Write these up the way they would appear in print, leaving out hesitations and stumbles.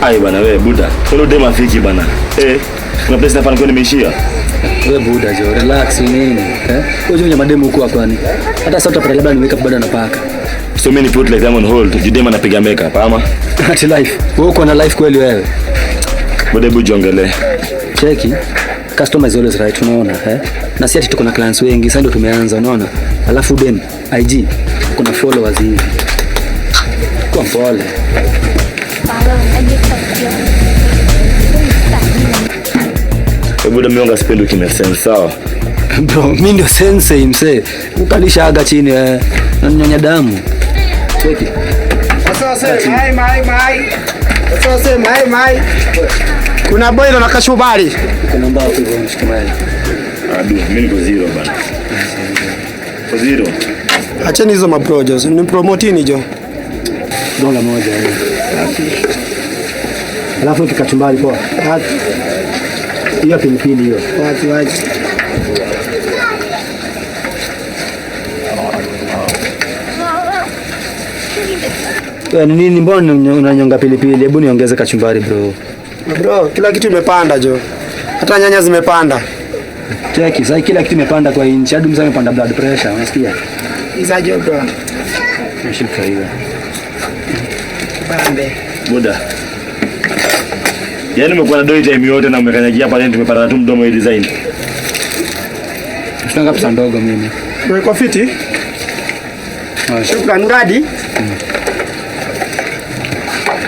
Ai bana wewe buda. Kuna dema fiki bana. Kuna place hapa nilikuwa nimeishia. Wewe buda jo, relax nini? Wewe mademu huko hapa ni. Hata sasa utapata labda ni makeup bado anapaka. So many put like them on hold. Jidema anapiga makeup ama? Ati life. Wewe uko na life kweli wewe? Buda hebu jiongele. Cheki. Customer is always right, unaona na si ati tuko na clients wengi, sasa ndio tumeanza unaona. Alafu dem IG kuna followers hivi. Kwa pole. Buda mionga sipendi ukimesen sawa. Bro, mimi ndio sensei mse. Ukalishaga chini na nyonya damu. Cheki. Sasa mai. Kuna boy na kashubari. Kuna mbao hivyo mshikamani. Mimi niko zero bana. Kwa zero. Acheni hizo maprojos, ni promotini jo. Dola moja hiyo. Alafu kikachumbari kwa. Hiyo pilipili hiyo. Wapi. Nini mbona unanyonga pilipili? Hebu niongeze kachumbari bro. Bro, kila kitu imepanda jo. Hata nyanya zimepanda. Cheki, sasa kila kitu imepanda kwa inchi. Hadi mzee amepanda blood pressure, unasikia? Izaje bro? Nashika hiyo. Bambe. Buda. Yaani umekuwa na doi time yote na umekanyagia hapa leo tumepata tu mdomo hii design. Tunanga pesa ndogo mimi. Wewe kwa fiti? Shukrani ngadi.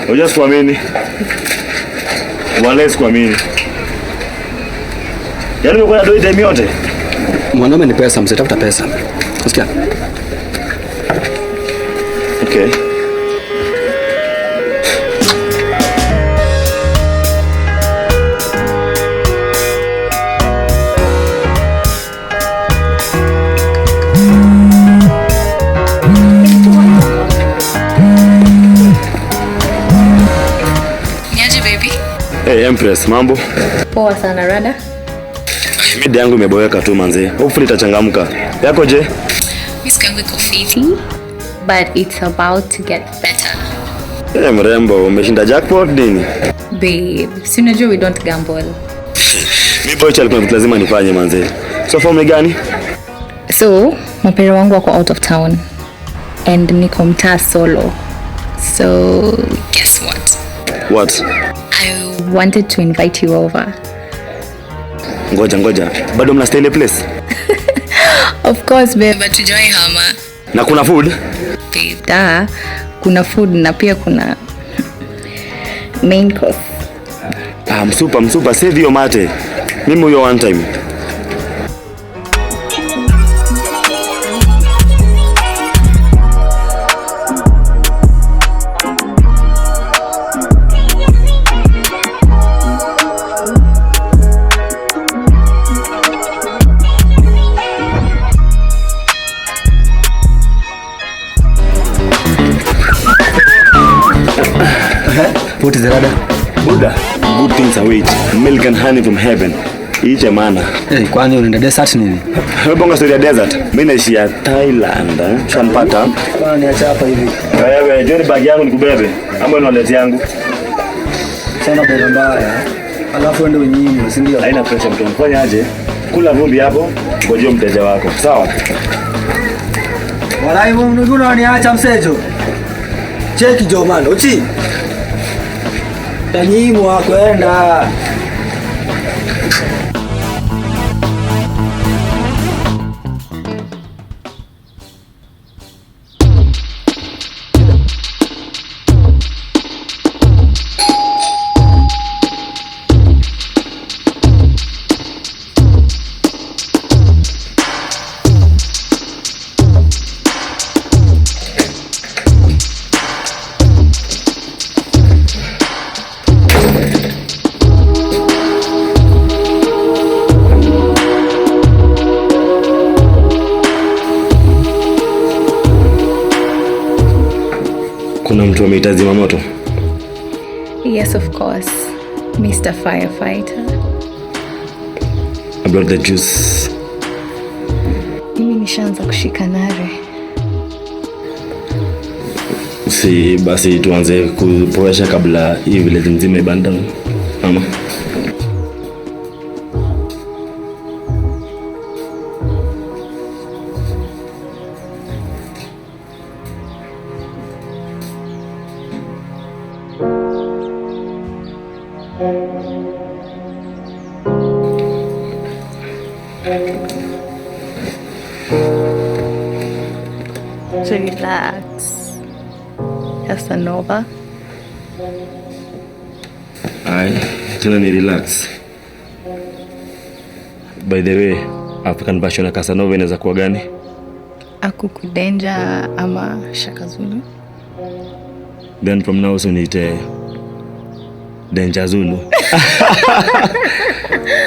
Unajua sikuamini. Wala sikuamini. Yaani umekuwa na doi time yote. Mwanaume ni pesa, mzee tafuta pesa. Unasikia? Okay. Hey Empress, mambo? Poa sana rada. Midi yangu imeboeka tu manze. Hopefully itachangamka. Yako je? Miss yangu iko fiti, but it's about to get better. Hey mrembo, umeshinda jackpot nini? Babe, si unajua we don't gamble. Mimi boy alikuwa vitu lazima nifanye manze. So form gani? So, mapera wangu wako out of town and niko mtaa solo. So, guess what? What? I wanted to invite you over. Ngoja. Bado mna stay in a place? Of course, babe, but tujoy hama. Na kuna food? Babe, kuna food na pia kuna main course. Msupa, save your mate. Mimi huyo one time. What is the rada? Buda, good things await. Milk and honey from heaven. Iche maana. Kwani unaenda desert nini? Wewe bonga story ya desert. Mimi naishi ya Thailand. Shampata. Kwani acha hapa hivi. Wewe, joni bag yangu nikubebe. Ama unaleta yangu. Sana bora mbaya. Alafu ende unyinyi, si ndio? Haina pressure mtu. Fanya aje? Kula vumbi hapo, ngojea mteja wako. Sawa? Walai mungu unaniacha msejo. Cheki jo man, uchi. Tanyimu kwenda. Kuna mtu ameita zima moto? Yes, of course. Mr. Firefighter. About the juice. Mimi nishaanza kushika nare. Si basi tuanze kupoesha kabla hii vile nzima ibanda. Mama. Relax. Casanova. Ay, tena ni relax. By the way, African version ya Casanova inaweza kuwa gani? Akuku Danger ama Shaka Zulu. Then from now on niite Danger Zulu.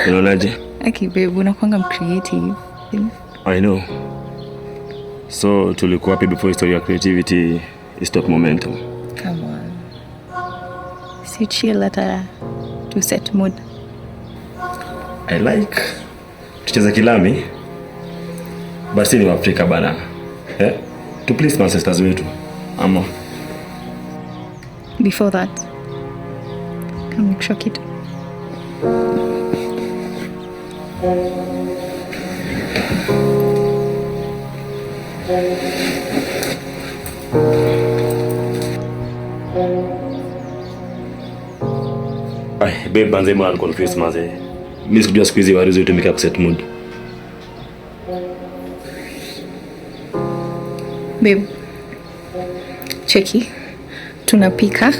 Unaonaje? Aki babe, unakuanga creative. I know. So tulikuwa happy before story ya creativity stop momentum. Come on. Si chill ata to set mood. I like tucheza kilami. Basi ni Afrika bana. To please my sisters wetu. Ama. Before that, come nikushow kitu. Ay, babe banze mwana confuse maze. Mimi sikujua siku hizi warizo hutumika kuset mood. Babe, cheki. Tunapika,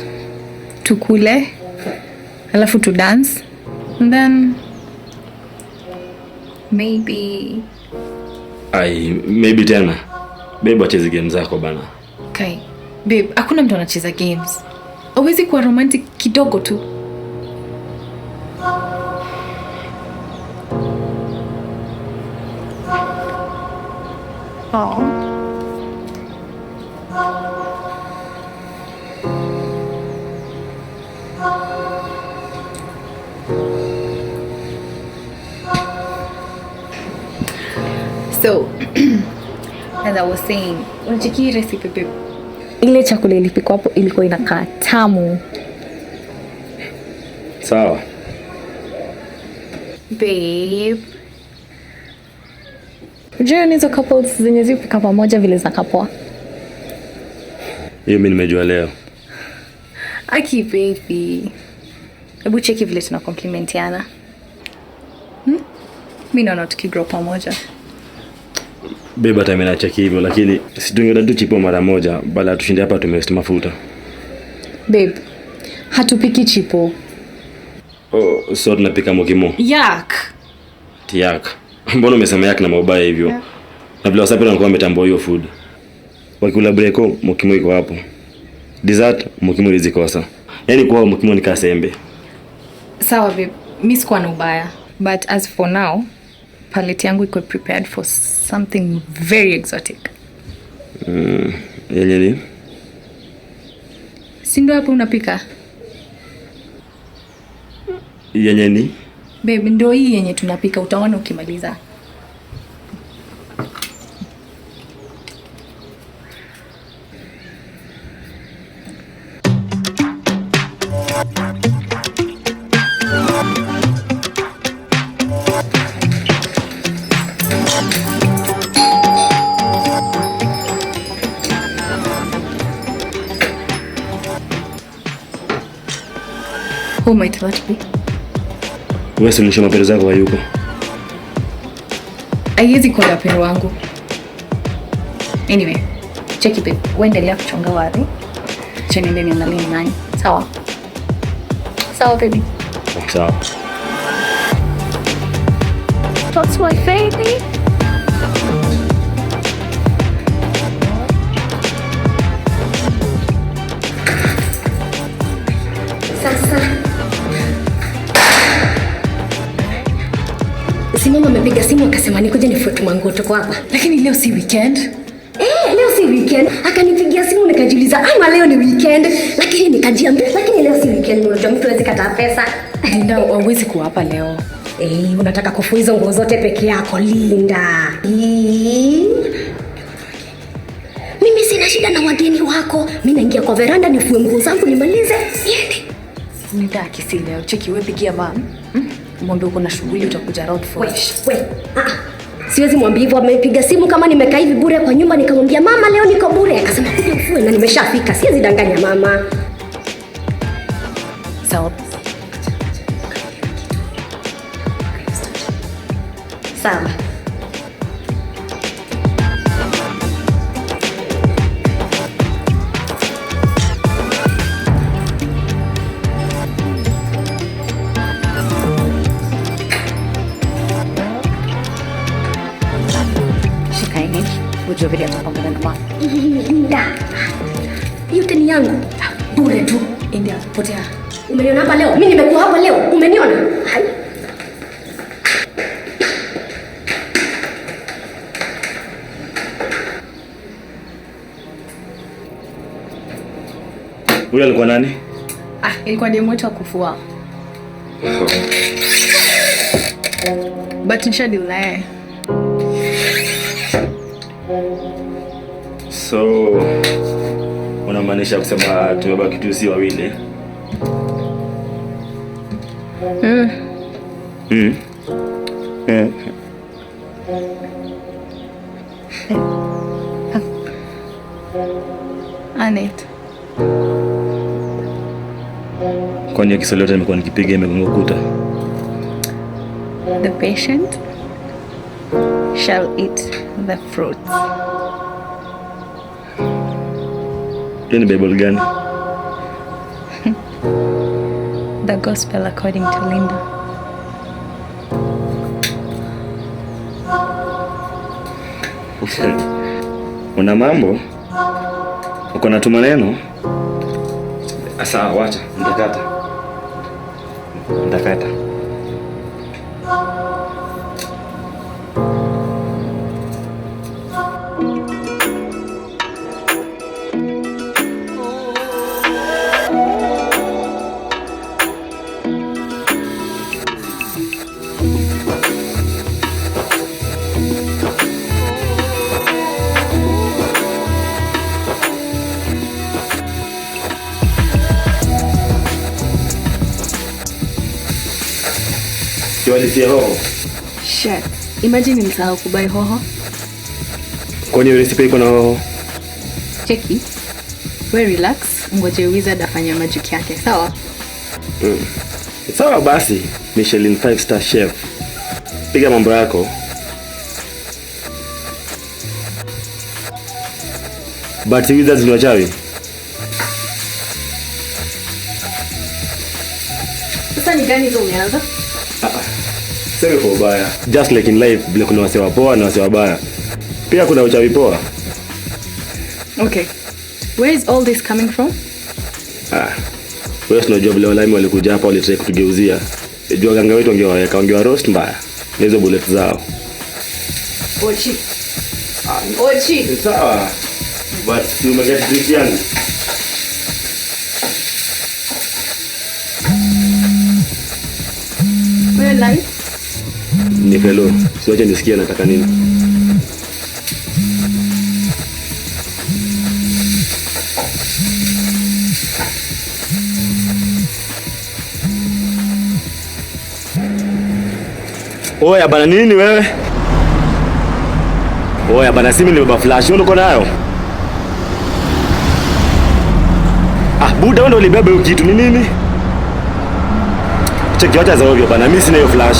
tukule, alafu tu dance, and then maybe tena. Babe wacheze game zako bana. Okay. Babe, hakuna mtu anacheza games. Hauwezi kuwa romantic kidogo tu. Oh. So, as I was saying, unacheki recipe babe. Ile chakula ilipikwa hapo ilikuwa inakaa tamu. Sawa. Babe. Unajua hizo couples zenye zipika pamoja vile zinakaa. Hiyo mimi nimejua leo. Aki baby. Hebu cheki vile tuna complimentiana. Mimi naona tukigrow pamoja. Babe hata mimi nacheki hivyo lakini situngeenda tu chipo mara moja bala tushinde hapa tumewest mafuta. Babe, hatupiki chipo. Oh, so tunapika mokimo. Yak. Tiak. Mbona umesema yak na maubaya hivyo? Yeah. Na vile wasapi wanakuwa wametambua hiyo food. Wakikula breko mokimo iko hapo. Dessert mokimo lizikosa. Yaani kwa mokimo ni kasembe. Sawa babe, mimi sikuwa na ubaya. But as for now, palate yangu iko prepared for something very exotic. Yenye ni? Si ndio hapo unapika? Yenye ni? Babe, ndio hii yenye tunapika, utaona ukimaliza. Who might that be? Wewe si mapero zako hayuko. Haiwezi kuwa mapero wangu. Anyway, check it babe. Uendelea kuchonga wari. Cheni ndani angalia nani. Sawa. Sawa baby. Sawa. That's my baby. Simama amepiga simu akasema nikuje nifuate manguo tuko hapa. Lakini leo si weekend. Leo si weekend. Akanipigia simu nikajiuliza ama leo ni weekend, lakini nikajiambia lakini leo si weekend, unajua mtu hawezi kataa pesa. Linda, hauwezi kuwa hapa leo. Unataka kufua hizo nguo zote peke yako Linda? Mimi sina shida na wageni wako. Mimi naingia kwa veranda nifue nguo zangu nimalize. Niende. Linda, akisi leo. Cheki wewe pigia mama. Mwambie uko na shughuli utakuja around 4. Siwezi mwambia hivyo. Amepiga simu kama nimekaa hivi bure kwa nyumba, nikamwambia mama leo niko bure, akasema kuja ufue na nimeshafika. Siwezi danganya mama. Sawa. Sawa. Shikaini. Ujue vile atapambana na mama. Linda. Yote ni yangu. Bure tu. India, potea. Umeniona hapa leo? Mimi nimekuwa hapa leo. Umeniona? Hai. Huyo alikuwa nani? Ilikuwa demu wetu wa kufua. But nisha deal naye. So unamaanisha kusema tumebaki tu si wawili? Anet. Kwani kisa lote nimekuwa nikipiga imegonga ukuta? The patient shall eat the fruits. Hiyo ni Bible gani? The gospel according to Linda. Una mambo? Uko na tu maneno? Asa wacha, nitakata. Kiwalitia hoho. Shit. Imagine nimsahau kubai hoho. Kwani recipe iko na hoho? Cheki. We relax, ngoje wizard afanye magic yake, sawa? Sawa basi, Michelin 5-star chef. Piga mambo yako. But wizards ni wachawi. Sasa ni gani hizo umeanza? Sema kwa ubaya. Just like in life, bila kuna wase wapoa na wase wabaya. Pia kuna uchawi poa. Okay. Where is all this coming from? Wewe unajua vile walaimi walikuja hapa walitaka kutugeuzia. Jua ganga wetu wangewa roast mbaya. Na hizo bullet zao. Ochi. Ochi. Sawa. But you may get this young. Wewe live? Ni fellow. Siwache nisikie nataka nini. Oya bana, nini wewe? Oya bana, simu nimebeba flash, uko nayo? Buda wewe ndio ulibeba hiyo kitu, ni nini? Cheki wacha za ovyo bana, mimi sina hiyo flash.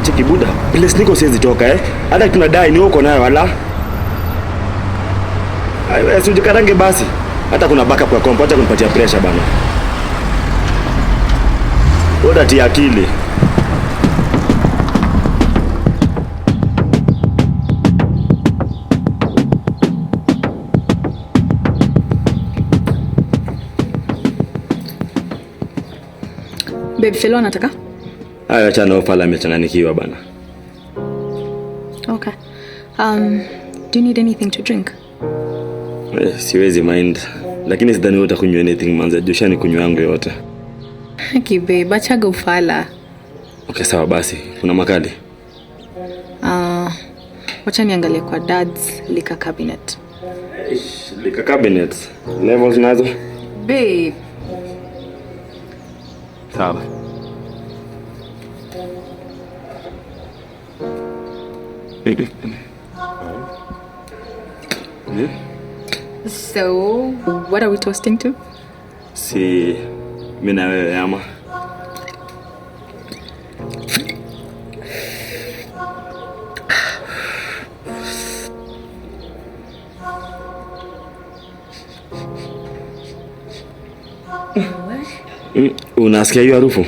Cheki Buda, place niko siwezi toka Hata tunadai ni uko nayo wala. Wewe usijikarange basi. Hata kuna backup kwa kompa, acha kunipatia pressure bana. Oda tia akili. Baby fellow anataka? Acha na ufala amechanganikiwa bana. Okay. Do you need anything to drink? Siwezi mind. Lakini sidhani wewe utakunywa anything manze. Joshani kunywa yangu yote. Okay babe, achaga ufala. Okay sawa basi. Kuna makali? Wacha niangalie kwa dad's liquor cabinet. Liquor cabinet. Levels nazo? Babe. Sawa. So, what are we toasting to? Si mimi na wewe ama. Unasikia hiyo harufu?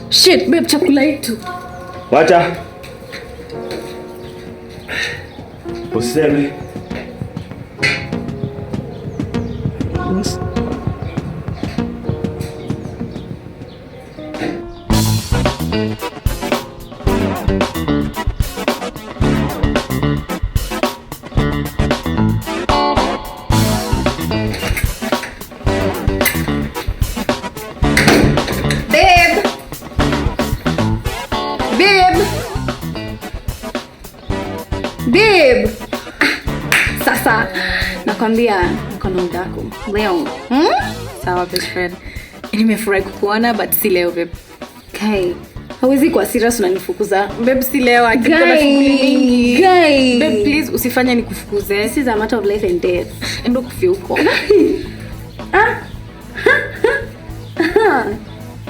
Shit, babe, chakula yetu. Wacha. Useme. Babe. Sasa nakwambia niko na muda wako leo. Sawa best friend. Nimefurahi kukuona but si leo babe. Kai. Hawezi kuwa serious unanifukuza. Babe si leo akiko na shughuli mingi. Babe please usifanye nikufukuze. This is a matter of life and death. Endo kufia huko.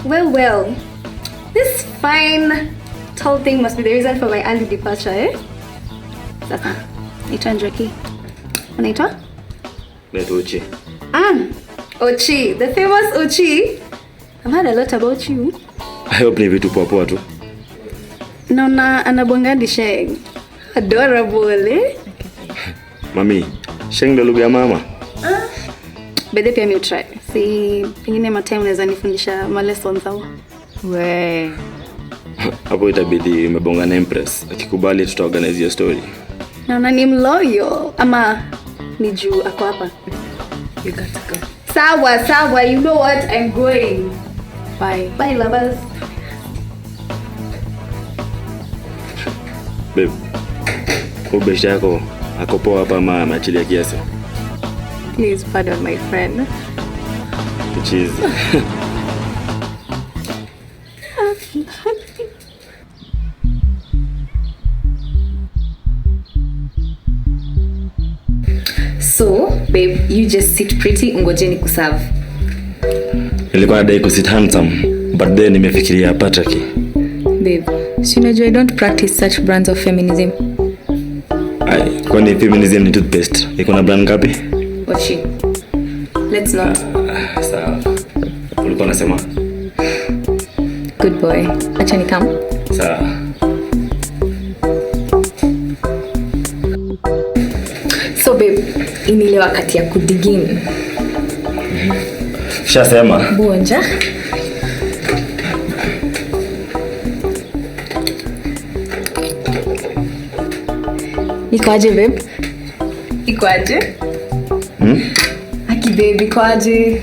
Well. This fine tall thing must be the reason for my early departure, eh? Sasa, naitwa Njoki. Unaitwa? Naitwa Ochi. Ochi, the famous Ochi. I've heard a lot about you. I hope ni vitu poa tu. Naona anabongadi Sheng. Adorable, eh? Mami, Sheng ndo lugha ya mama. Bede pia mi try. Si pengine matime unaweza nifundisha ma lessons au. We. Hapo itabidi umebonga na Empress. Akikubali tutaorganize hiyo story. Naona ni mloyo ama ni juu ako hapa. You got to go. Sawa, you know what? I'm going. Bye. Bye, lovers. Babe. Ubesha yako akopoa hapa ama ameachilia kiasi? Please pardon my friend. Cheese. So, babe, you just sit pretty ungojeni kuserve. Nilikuwa nadai kusit handsome, but then nimefikiria Patrick. Babe, so unajua I don't practice such brands of feminism. Kwani feminism ni toothpaste? Iko na brand ngapi? Ochi. Let's not. Sawa. Ulikuwa unasema? Good boy. Acha ni come. Sawa. So babe, ini ile wakati ya kudigin. Shasema. Bonja. Ikoaje babe? Ikoaje? Aki babe, ikoaje?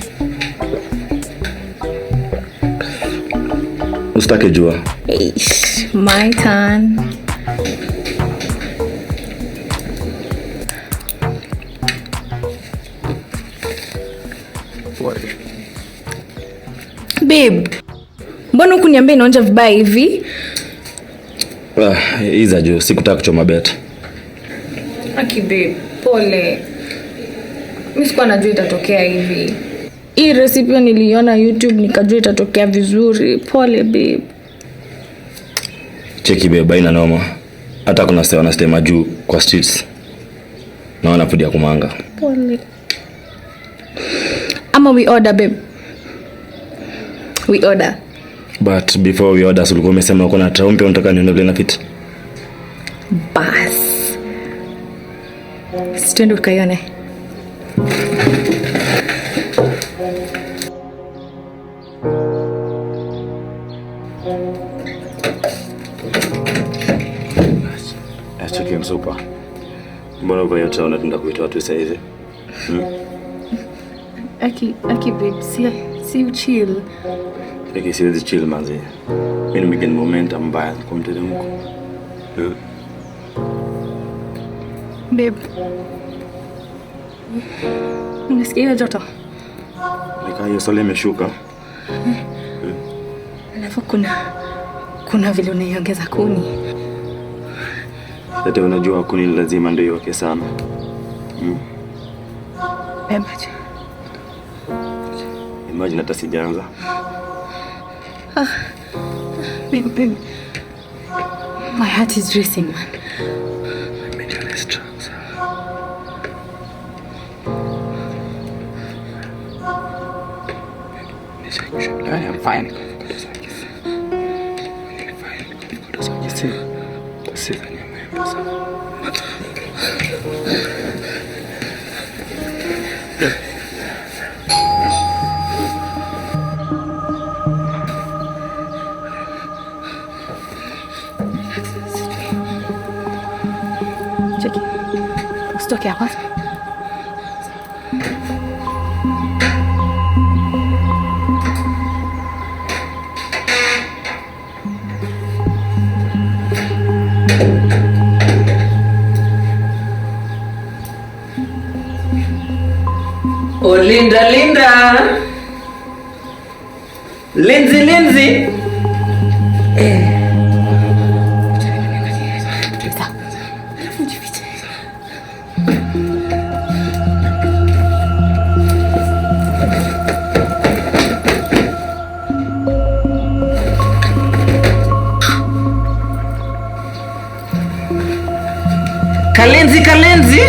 Usitake jua. Eish, my turn. Babe, mbona hukuniambia inaonja vibaya hivi? Iza juu, sikutaka kuchoma bet. Aki babe, pole. Mimi sikuwa najua itatokea hivi. Hii recipe niliona YouTube nikajua itatokea vizuri. Pole babe. Cheki babe, haina noma. Hata kuna stay wanastema juu kwa streets. Naona food ya kumanga. Pole. Ama we order babe. We order. But before we order, ulikuwa umesema uko na traumpe unataka niondole na fit. Bas. Sitendo tukaione. Cheki msupa. Mbona uko yote unatenda kuita watu sasa hivi? Aki babe, si chill. Cheki siwezi chill manzi. Mimi nimegeni momentum mbaya kwa mteremko. Babe. Unasikia joto? Nika hiyo sole imeshuka. Alafu kuna vile unaiongeza kuni. Hata unajua kuni lazima ndio yoke sana. Imagine hata sijaanza. Babe. My heart is racing, man. I'm fine. Jackie, usitoke hapa. Oh, Linda. Lindsay. Kalenzi.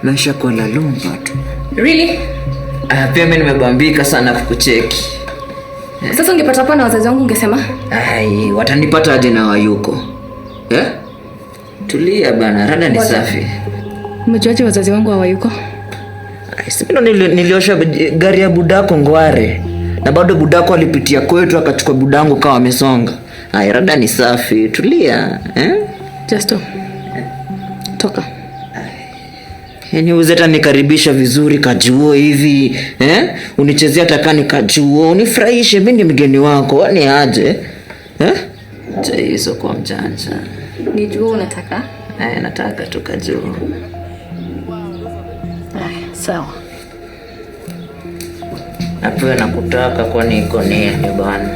Maisha kwa la lumba tu. Really? Pia mimi nimebambika sana kukucheki. Sasa ungepata hapa na wazazi wangu ungesema? Ai, watanipata aje na wayuko? Tulia bana, rada ni safi. Umejuaje wazazi wangu hawayuko? Sipino niliosha gari ya budako Ngware. Na bado budako alipitia kwetu akachukua budangu kama amesonga. Ai, rada ni safi. Tulia, Just toka. Yaani uzeta nikaribisha vizuri kajuo hivi, unichezea takani kajuo, unifurahishe mimi ni mgeni wako, wani aje? Je, hizo kwa mjanja. Nijua unataka? Nataka tu kajuo. Sawa. Napewa nakutaka kwani iko nini bwana?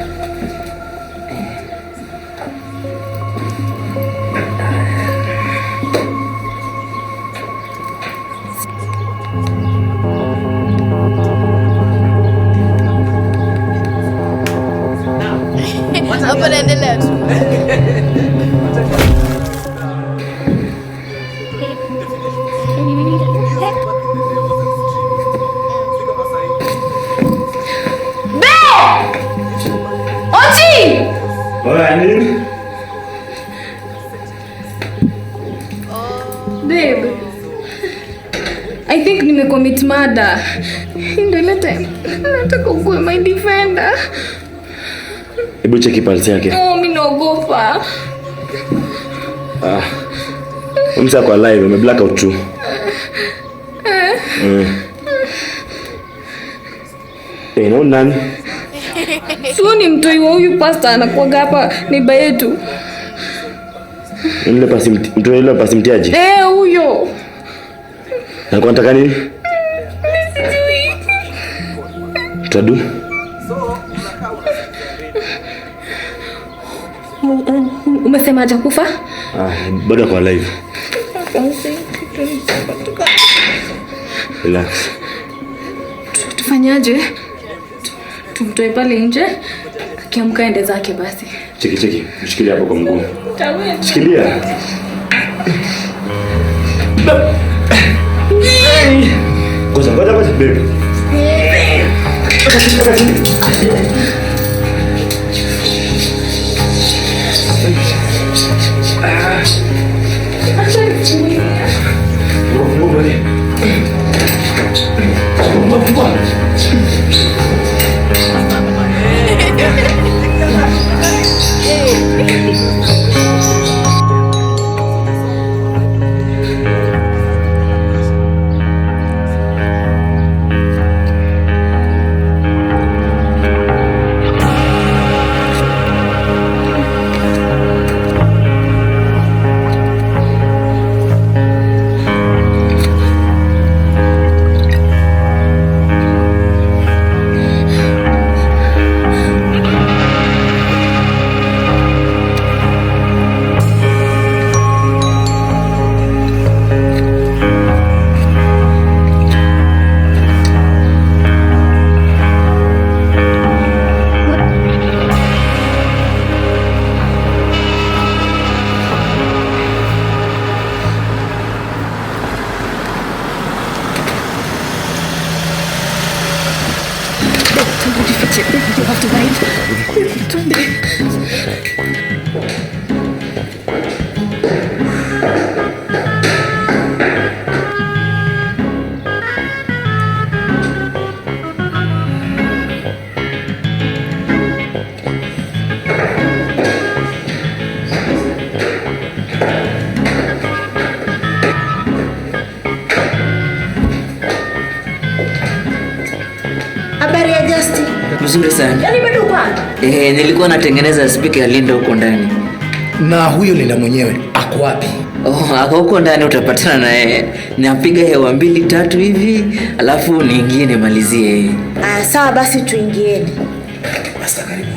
Hapa naendelea tu. Babe, I think nimecommit murder. Ndio ile time nataka ukuwe my defender. Hebu cheki pulse yake. Mimi naogopa. Umsa kwa live ame black out tu. No nani? Sio ni mtoi wa huyu pastor anakuaga hapa neighbor yetu. Yule pasi mtu yule pasi mtiaji. Huyo. Na kwa nataka nini? Tadu. Umesema hajakufa? Bado kwa live. Relax. Tufanyaje? Tumtoe pale nje. Akiamka ende zake basi. Cheki. Mshikilia hapo kwa mguu. Shikilia. Ngoja babe. Niache. You have to ride. Twende. Habari ya Justin? Mzuri sana. Yaani bado uko? Nilikuwa natengeneza speaker ya Linda huko ndani. Na huyo Linda mwenyewe ako wapi? Ako huko ndani, utapatana na yeye. Napiga hewa 2-3 hivi, alafu niingie nimalizie yeye. Sawa basi tuingieni. Basta karibu.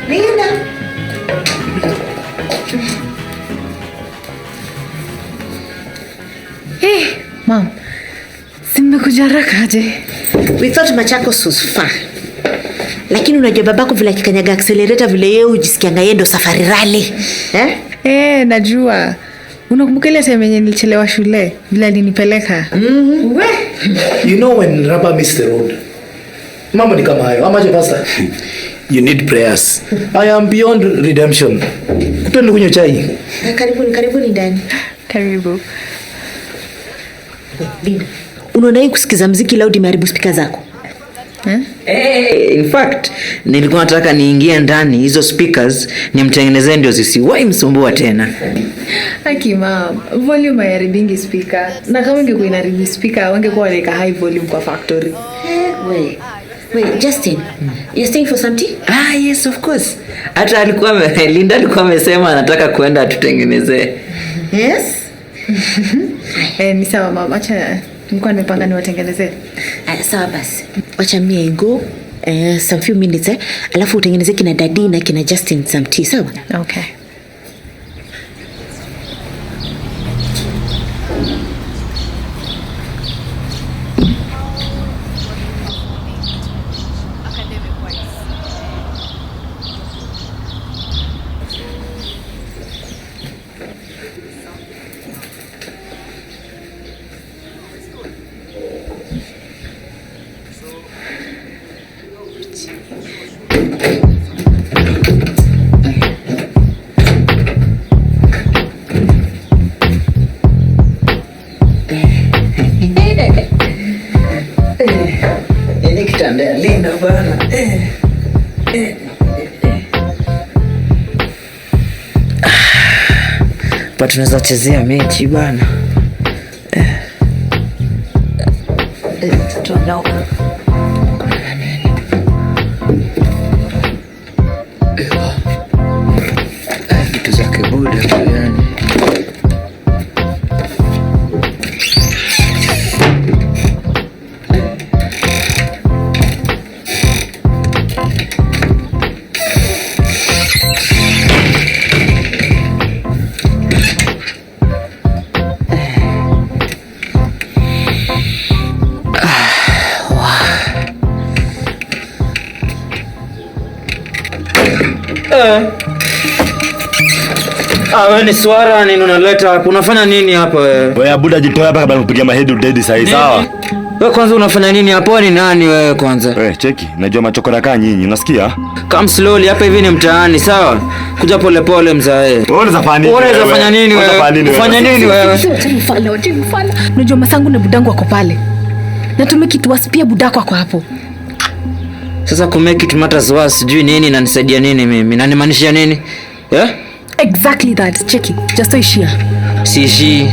Linda. Hey, Mom. Simekuja haraka aje? We thought Machakos was far. Lakini unajua babako vile akikanyaga accelerator vile yeye hujisikianga yeye ndo safari rally. Najua. Unakumbuka ile time yenye nilichelewa shule vile alinipeleka? You know when rubber meets the road. Mambo ni kama hayo. Amaje pastor? You need prayers. I am beyond redemption. Twende kunywa chai. Karibuni ndani. Karibu. Linda. Unaona hii kusikiza muziki loud imeharibu speaker zako? In fact, nilikuwa nataka niingie ndani hizo speakers nimtengenezee ndio zisiwahi msumbua tena. Haki Mom, volume hairibingi speaker. Na kama ingekuwa inaharibu speaker, wangekuwa wanaweka high volume kwa factory. Wait, Justin. You're staying for some tea? Yes, of course. Hata Linda alikuwa amesema anataka kwenda atutengenezee. Yes? Ni sawa Mom, acha nilikuwa nimepanga niwatengenezee. Sawa basi. Wacha mimi go some few minutes alafu utengeneze kina Daddy na kina Justin some tea, sawa? Okay. Kitanda Linda bana. Pa tunaweza chezea mechi bana. Tunaona. Vitu zake buda yani. Wewe ni swara nini unaleta hapa? Unafanya nini hapa wewe? Wewe buda jitoa hapa kabla kupiga mahead dead sahi sawa. Wewe kwanza unafanya nini hapa? Wewe ni nani wewe kwanza? Wewe cheki, najua machokora kaa nyinyi, unasikia? Come slowly, hapa hivi ni mtaani, sawa? Kuja pole pole mzae. Wewe unaweza fanya nini? Unaweza fanya nini wewe? Fanya nini wewe? Mfano. Unajua masangu na budangu wako pale. Na tumekituwaspia budako wako hapo. Sasa kumeki matters worse, sijui nini inanisaidia nini mimi? Na nimaanisha nini? Yeah? Exactly that. Cheki, just ishia. Siishi.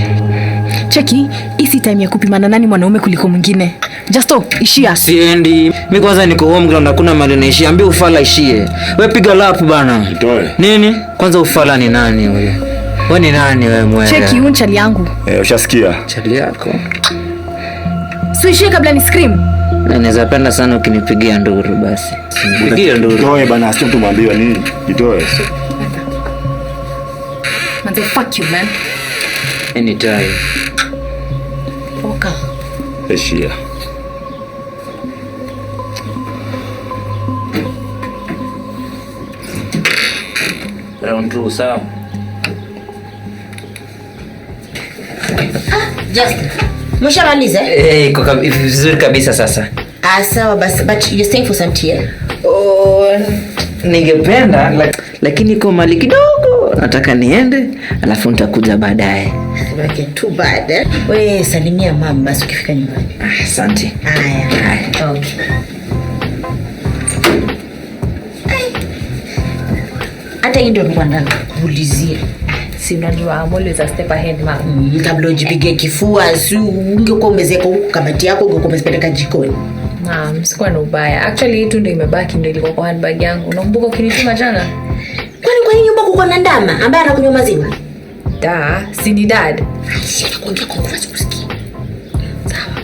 Cheki, isi time ya kupimana nani mwanaume kuliko mwingine. Just ishia. Siendi. Mimi kwanza niko home ground, hakuna mali naishia. Ambia ufala ishie. Wewe piga lap bana. Itoe. Nini? Kwanza ufala ni nani wewe? Wewe ni nani wewe mwana? Cheki, huyu chali yangu. Ushasikia? Chali yako. Suishie kabla ni scream. Naweza penda sana ukinipigia nduru basi. Pigia nduru. Itoe bana, sio tumwambiwa nini? Itoe. Man, fuck you, man. Anytime. Oka. Eshia. Round 2 sawa. Just. Mshamaliza? Iko vizuri kabisa sasa. Sawa basi, but you're staying for some tea? Ningependa lakini iko mali kidogo. Nataka niende, alafu nitakuja baadaye. Okay, too bad. Wewe salimia mama basi ukifika nyumbani. Asante. Haya. Okay. Hata hii ndio nilikuwa nakuulizia. Si unajua I'm always a step ahead mom. Kabla ujipige kifua, si ungekuwa umezeka huko kabati yako ungekuwa umezipeleka jikoni. Mom, sikuwa na ubaya. Actually hii tu ndio imebaki ndio ilikuwa kwa handbag yangu. Unakumbuka ukinituma jana? Kwani nyumba kuko na ndama ambaye anakunywa maziwa? Da, si ni dad. Sasa kuongea kwa nguvu usikie. Sawa.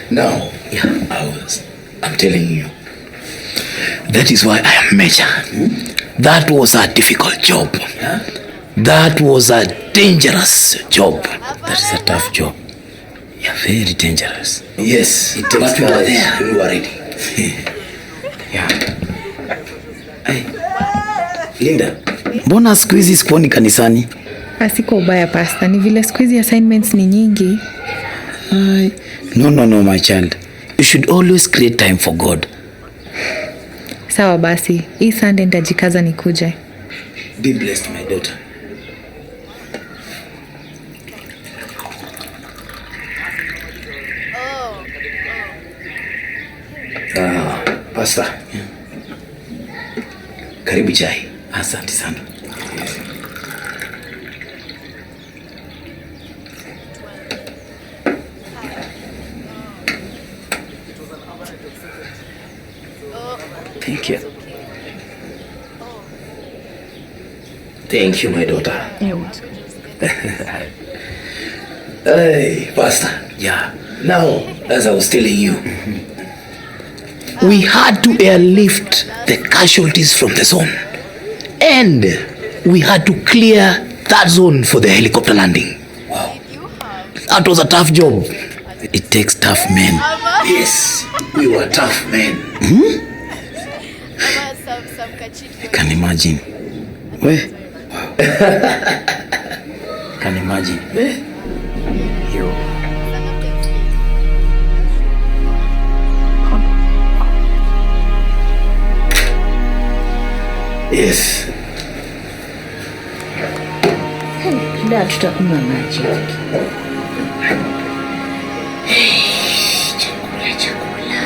Now, I'm telling you, that is why I am Major. That was a difficult job. That was a dangerous job. That is a tough job. You're very dangerous. Yes, but we were there. We were ready. Yeah. Hey. Linda, mbona siku hizi sikuoni kanisani? Asiko ubaya pasta, ni vile siku hizi assignments ni nyingi. No, my child. You should always create time for God. Sawa basi, hii Sunday nitajikaza nikuje. Be blessed, my daughter. Pastor. Karibu chai. Asante sana. Thank you. Thank you, my daughter. Hey, Pastor. Yeah. Now, as I was telling you, we had to airlift the casualties from the zone. And we had to clear that zone for the helicopter landing. Wow. That was a tough job. It takes tough men. Yes, we were tough men. I can imagine. Where? Can imagine. Yo. Yes. Ndio tutakunywa maji. Chakula.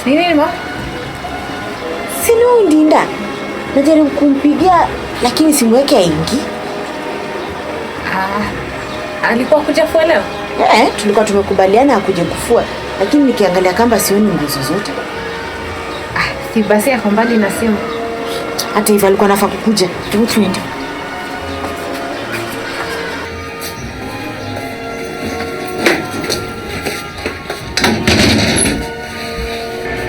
Nini ma? Sino Ndinda. Najaribu kumpigia lakini simu yake haingii. Alikuwa kuja kufua leo? Tulikuwa tumekubaliana akuje kufua, lakini nikiangalia kamba sioni nguzo zote. Si basi yako mbali na simu. Hata hivyo alikuwa anafaa kukuja. Hebu tuende.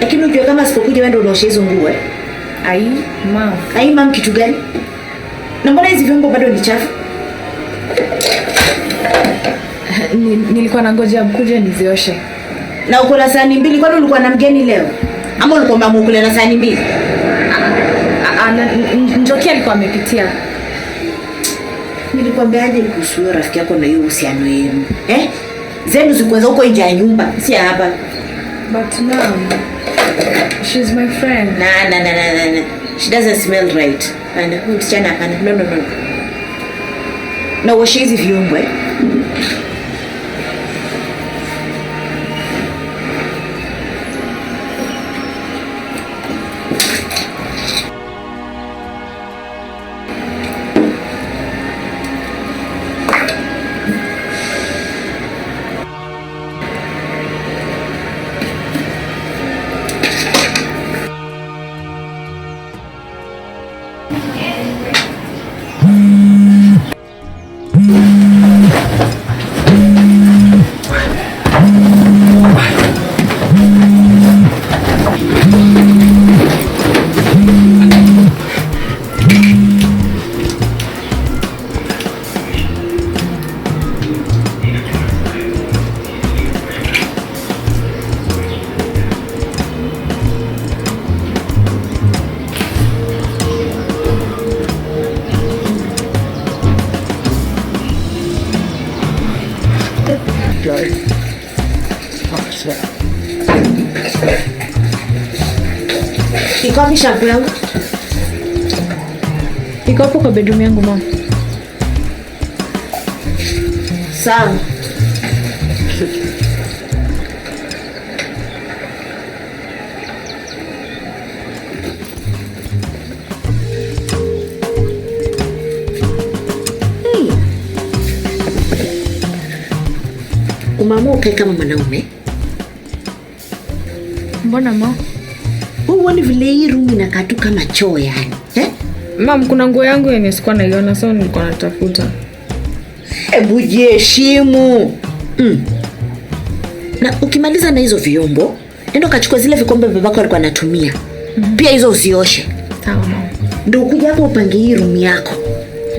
Lakini unajua kama sipokuja wewe ndio unaosha hizo nguo Ai, mam kitu gani? Na mbona hizi vyombo bado ni chafu? Nilikuwa nangoja mkuje nizioshe. Na uko na sahani mbili, kwani ulikuwa na mgeni leo? Ama ulikuwa mama kule na sahani mbili? Njoki alikuwa amepitia. Nilikwambiaje kuhusu rafiki yako na hiyo uhusiano yenu? Zenu zikuweza huko nje ya nyumba, si hapa. But mom, she's my friend. Na. She doesn't smell right. And huyu msichana hapana. No. Na washe hizi vyombo Iko wapi shampoo yangu? Iko hapo kwa bedroom yangu mama. Sawa. Umeamua ukae kama mwanaume. Mbona mama? Uone vile hii room inakaa tu kama choo yani. Mama, kuna nguo yangu yenye sikuwa naiona, so nilikuwa natafuta. Hebu jiheshimu. Na ukimaliza na hizo vyombo, nenda kachukua zile vikombe babako alikuwa anatumia. Pia hizo usioshe. Sawa mama. Ndio ukija hapo upange hii room yako.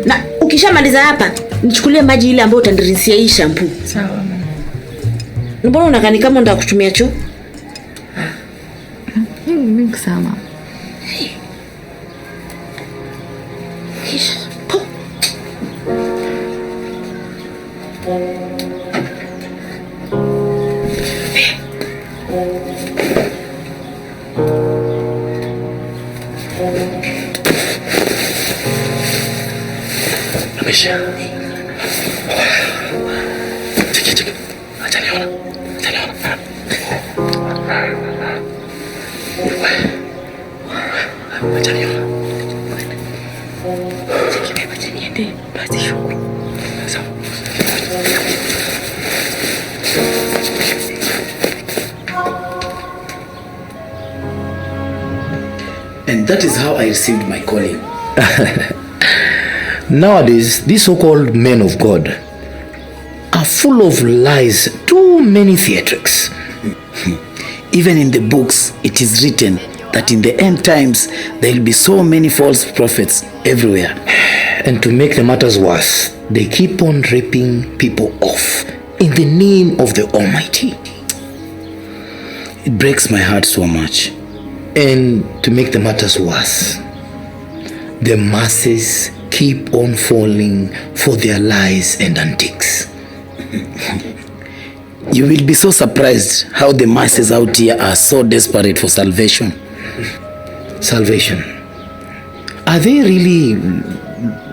Na ukishamaliza hapa, nichukulie maji ile ambayo utandirinsia hii shampoo. Sawa mama. Mbona unakani kama unataka kutumia choo? Mimi sawa. Amesha. Cheki. Ataniona. And that is how I received my calling. Nowadays, these so-called men of God are full of lies, too many theatrics. Even in the books, it is written that in the end times, there will be so many false prophets everywhere. And to make the matters worse, they keep on ripping people off in the name of the Almighty. It breaks my heart so much. And to make the matters worse, the masses keep on falling for their lies and antics. You will be so surprised how the masses out here are so desperate for salvation. Salvation. Are they really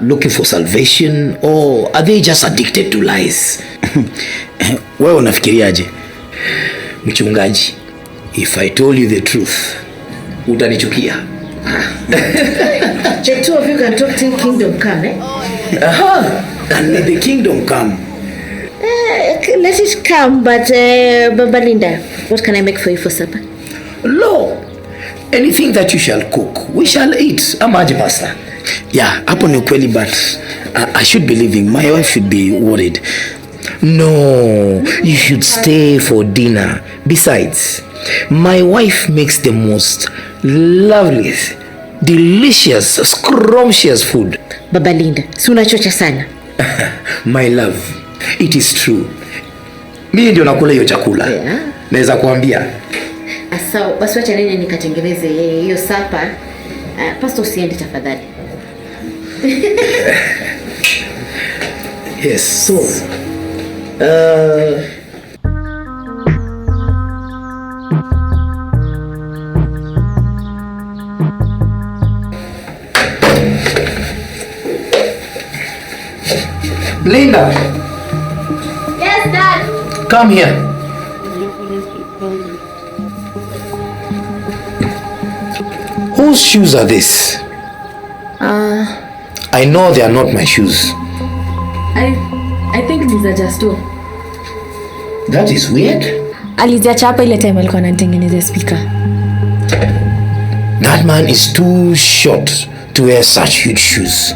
looking for salvation, or are they just addicted to lies? Wewe unafikiriaje? Mchungaji, if I told you the truth, utanichukia. The two of you can talk till kingdom come, eh? And let the kingdom come. Let it come, but Baba Linda, what can I make for you for supper? Lo, anything that you shall cook, we shall eat. Amaji Pastor. Yeah, hapo ni ukweli, but I should be leaving. My wife should be worried. No, you should stay for dinner. Besides, my wife makes the most lovely, delicious, scrumptious food. Baba Linda, si unachocha sana. My love, it is true. Mimi ndio nakula hiyo chakula. Yeah. Naweza kuambia. Asa, basi wacha nini nikatengeneze hiyo supper. Pastor, usiende tafadhali. Yes, so Linda. Yes, Dad. Come here. Whose shoes are these? I know they are not my shoes. I think these are just two. That is weird. Aliziacha hapa ile time alikuwa anatengeneza speaker. That man is too short to wear such huge shoes.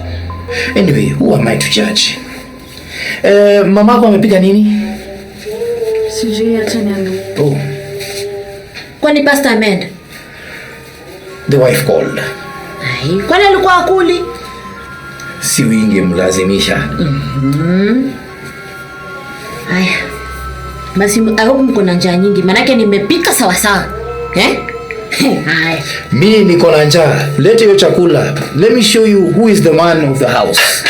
Anyway, who am I to judge? Mamako amepika nini? Sijui, acha niangalie. Oh, Kwani Pastor ameenda? the wife called. Ai, kwani alikuwa akuli? Si wingi mlazimisha. Haya. Basi I hope mko na njaa nyingi, manake nimepika sawa sawa. Haya. Mimi niko na njaa. Leta hiyo chakula. Let me show you who is the man of the house.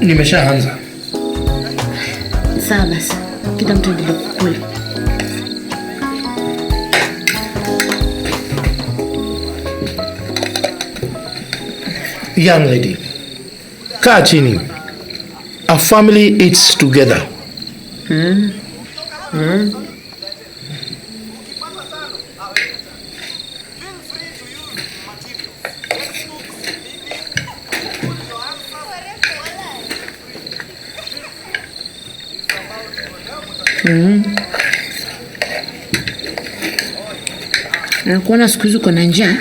Nimeshaanza. Sawa basi, kila mtu endelee kukula. Young lady, kaa chini. A family eats together. Nakuona siku hizi uko na njaa.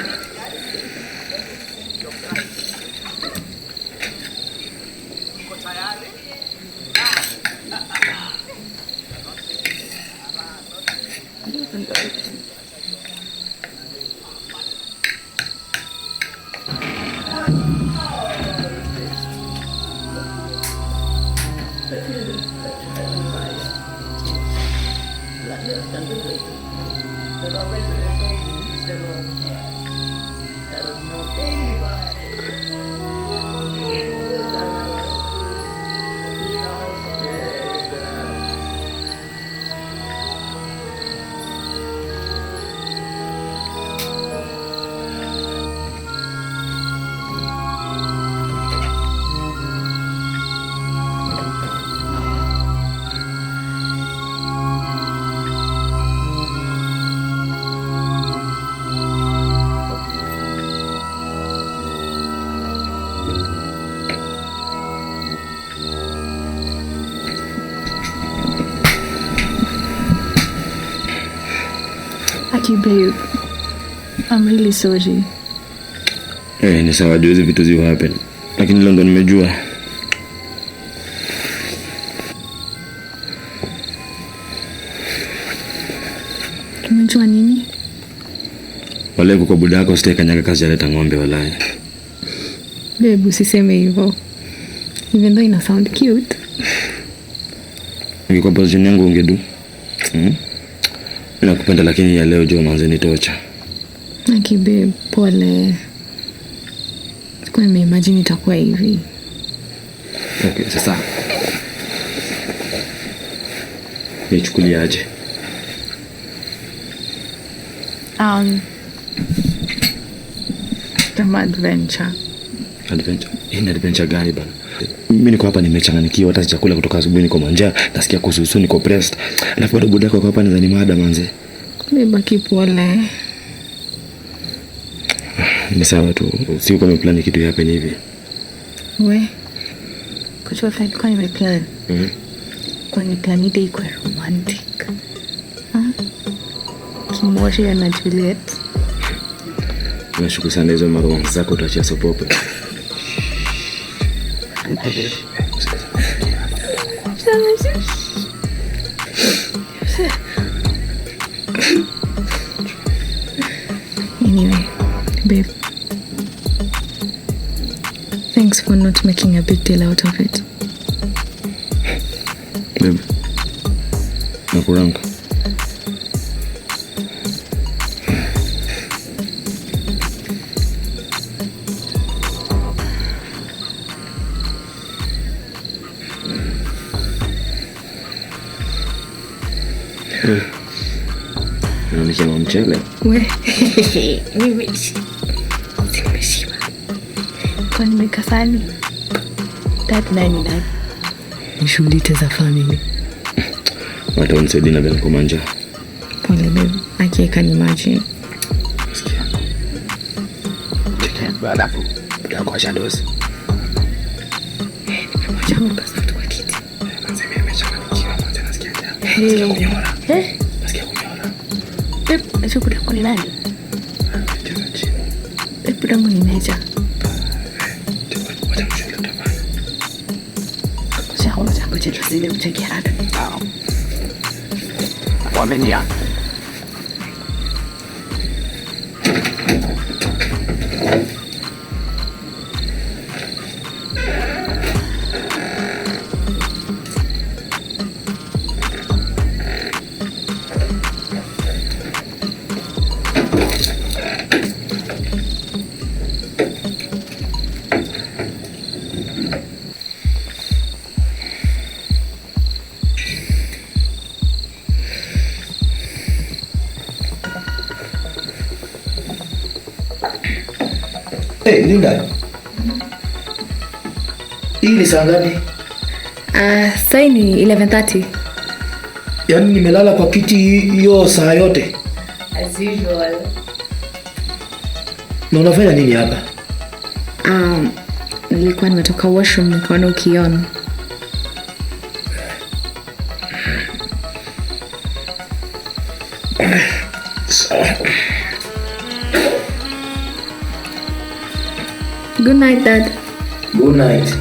Aki babe, I'm really sorry. Ni sawa, hizi vitu zi happen. Lakini leo ndo nimejua. Umejua nini? Wale kwa buda yako sitaki kanyaga kazi ya leta ng'ombe walai. Babe, usiseme hivyo. Even though ina sound cute. Ningekuwa position yangu ungedu. Mimi nakupenda lakini ya leo jua manze nitocha. Aki babe, pole. Sikuwa nimeimagine itakuwa hivi. Okay, sasa. Nichukulia aje? Kama adventure. Adventure? Hii ni adventure gani bana? Mimi niko hapa nimechanganyikiwa, hata chakula kutoka asubuhi niko manja, nasikia kususu niko pressed. Alafu bado buda yako hapa ni mada manze. Baki pole. Ni sawa tu. Sio kama plan kitu hapa hivi. We. Kuchua flight kwa nimeplan. Kwa ni plan ide iko romantic. Kimoshi na Juliet. Nashukuru sana hizo maromance zako tuachia sopopo. Anyway, babe. Thanks for not making a big deal out of it. Babe. Nakuranga. Unanisema mchele? We. Nimeshiba. Kwa nimekasani. That nani. Nishughulite za family. Watu wanisaidie na bila kumanja. Pole babe. I can imagine. Baada ya kwa shadows. Nimemwacha basi tu kwa kiti. Nasema nimechanganyikiwa mwanzo nasikia njaa. Nasikia kunyora. Acha kuda kwa nani? Pida mo ni meja. Sasa ngoja tusile mcheki haraka. Wamenia. Hey, Linda. Hii ni saa ngapi? Sasa ni 11:30. Yaani nimelala kwa kiti hiyo saa yote. As usual. Na unafanya nini hapa? Nilikuwa nimetoka washroom nikaona ukiona. Good night, Dad. Good night.